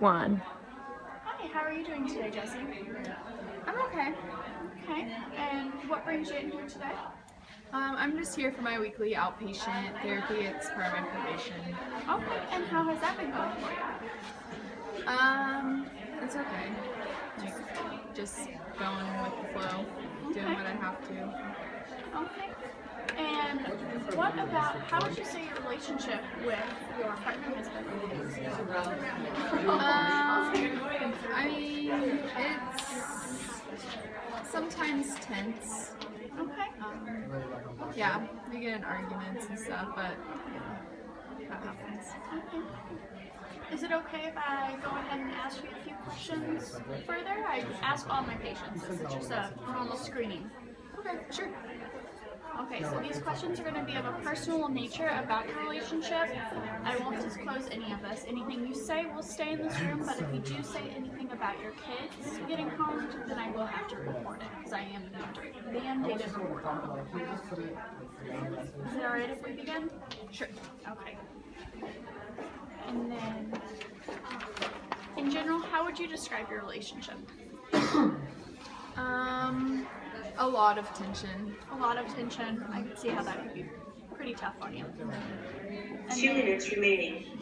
1. Hi, how are you doing today, Jessie? I'm okay. Okay, and what brings you in here today? I'm just here for my weekly outpatient therapy. It's part of my probation. Okay, and how has that been going for you? It's okay. Like, just going with the flow, doing what I have to. Okay. And how would you say your relationship with your partner has been? I mean, it's sometimes tense. Okay. Yeah, we get in arguments and stuff, but that happens. Okay. Is it okay if I go ahead and ask you a few questions further? I ask all my patients. This is just a normal screening. Okay, sure. Okay, so these questions are going to be of a personal nature about your relationship. I won't disclose any of this. Anything you say will stay in this room, but if you do say anything about your kids getting harmed, then I will have to report it, because I am a mandated reporter. Is it alright if we begin? Sure. Okay. And then, in general, how would you describe your relationship? A lot of tension. A lot of tension. I can see how that could be pretty tough on you. And 2 minutes remaining.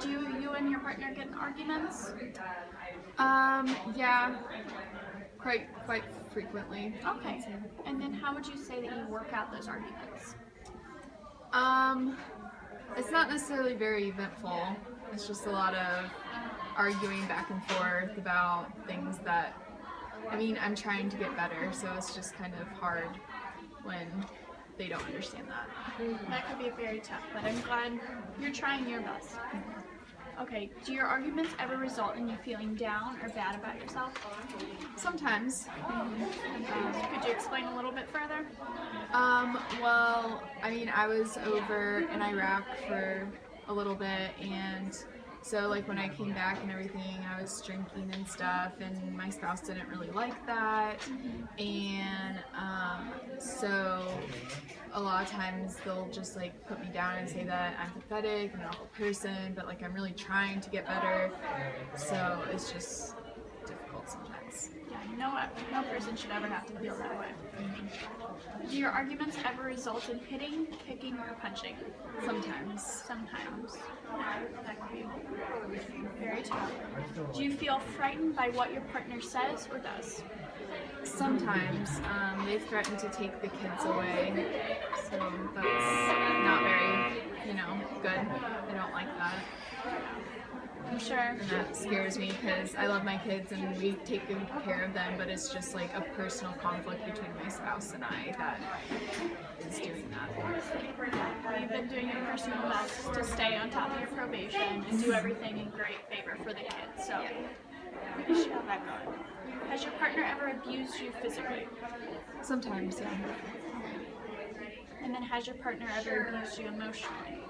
Do you and your partner get in arguments? Yeah, quite frequently. Okay. And then how would you say that you work out those arguments? It's not necessarily very eventful. It's just a lot of arguing back and forth about things that, I mean, I'm trying to get better, so it's just kind of hard when they don't understand that. That could be very tough, but I'm glad you're trying your best. Okay, do your arguments ever result in you feeling down or bad about yourself? Sometimes. Could you explain a little bit further? Well, I mean, I was over in Iraq for a little bit, and so like when I came back and everything, I was drinking and stuff, and my spouse didn't really like that, and so a lot of times they'll just like put me down and say that I'm pathetic and an awful person, but like I'm really trying to get better, so it's just difficult sometimes. Yeah, no person should ever have to feel that way. Do your arguments ever result in hitting, kicking, or punching? Sometimes. Sometimes. That could be very tough. Do you feel frightened by what your partner says or does? Sometimes. They've threatened to take the kids away, so that's not very, good. I don't like that. I'm sure. And that scares me because I love my kids and we take good care of them, but it's just like a personal conflict between my spouse and I that is doing that. You've been doing your personal best to stay on top of your probation and do everything in great favor for the kids, so you should have that going. Has your partner ever abused you physically? Sometimes, yeah. And then has your partner ever abused you emotionally?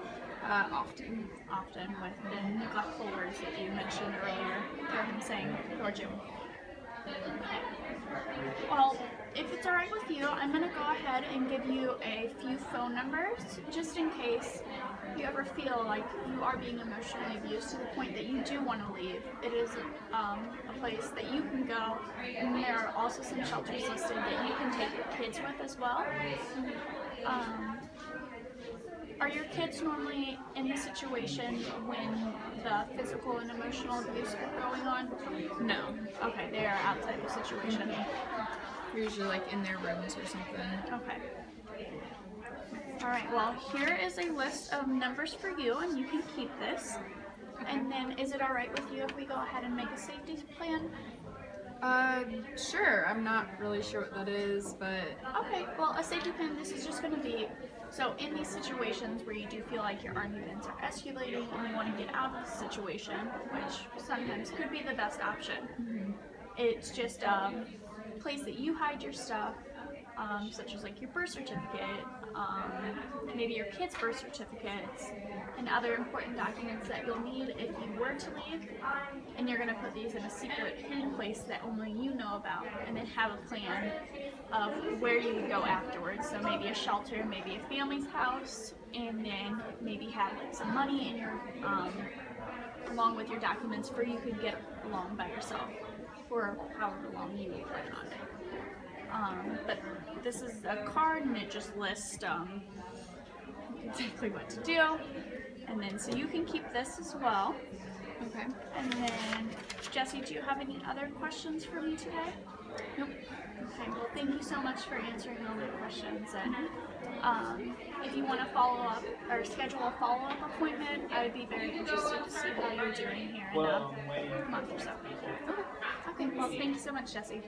Often. Often with the neglectful words that you mentioned earlier, hear him saying towards you. Well, if it's alright with you, I'm going to go ahead and give you a few phone numbers, just in case you ever feel like you are being emotionally abused to the point that you do want to leave. It is a place that you can go, and there are also some shelters listed that you can take your kids with as well. Are your kids normally in the situation when the physical and emotional abuse are going on? No. Okay, they are outside the situation. They're usually like in their rooms or something. Okay. Alright, well, here is a list of numbers for you, and you can keep this. Okay. And then, is it alright with you if we go ahead and make a safety plan? Sure. I'm not really sure what that is, but... Okay, well, a safety plan, this is just going to be, so in these situations where you do feel like your arguments are escalating and you want to get out of the situation, which sometimes could be the best option, it's just a place that you hide your stuff, such as like your birth certificate, maybe your kids' birth certificates, and other important documents that you'll need if you were to leave, and you're going to put these in a secret hidden place that only you know about, and then have a plan of where you would go afterwards. So maybe a shelter, maybe a family's house, and then maybe have like some money in your along with your documents for you could get along by yourself for however long you plan on it. But this is a card, and it just lists exactly what to do. And then, so you can keep this as well. Okay. And then, Jesse, do you have any other questions for me today? Nope. Okay, well, thank you so much for answering all my questions. And if you want to follow up or schedule a follow-up appointment, I would be very interested to see how you're doing here in a month or so. Okay. Okay, well, thank you so much, Jesse.